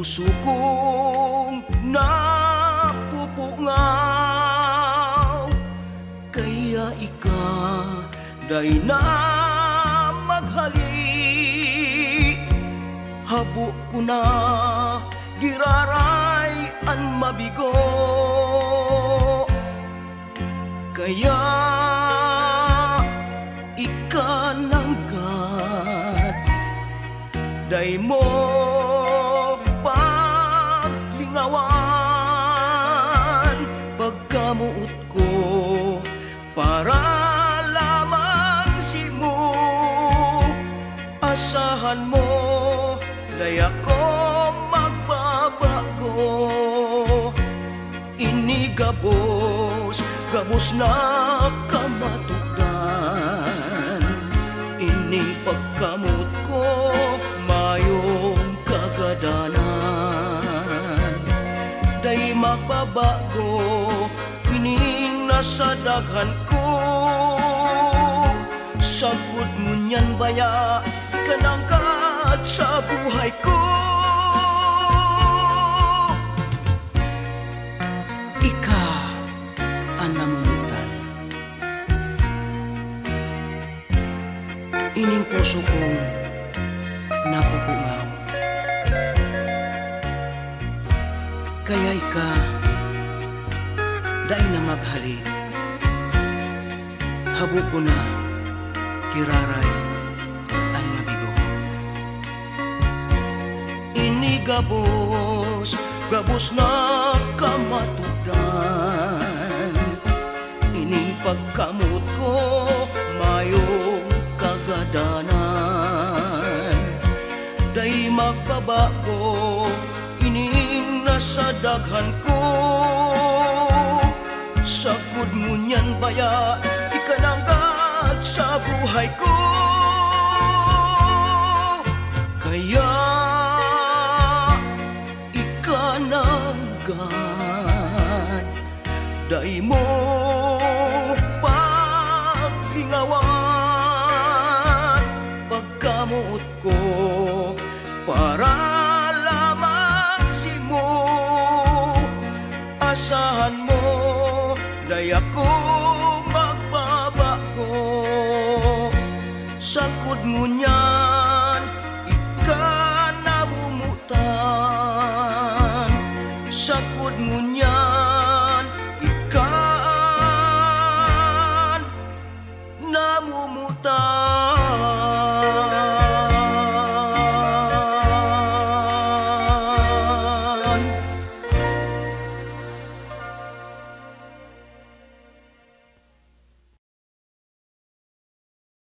puso kong napupungaw, kaya day na maghali. Habo ko na giraray ang mabigo, kaya ikananggat day mo paglingawan. Pagkamuot ko para lamang simo, asahan mo day ako magbabago. Inigabos na kamatugan, ining pagkamot ko mayong kagadanan. Day magbabago ining nasa daghan ko, sagud mo niyan baya kanangkat sa buhay ko. Ika ang namumutan, ining puso kong napupungaw, kaya ika day na maghali. Habo ko na kiraray ang mabigo. Inigabos na kamatudan, ining pagkamot ko mayong kagadanan. Day magbabago ining nasa daghan ko, sagud mo niyan baya ikananggat sa buhay ko. Kaya ikananggat day mo paglingawan. Pagkamuot ko para lamang simo, asahan mo day ako magbabago. Sangkod mo niyan ika namumutan, sangkod mo niyan ika namumutan.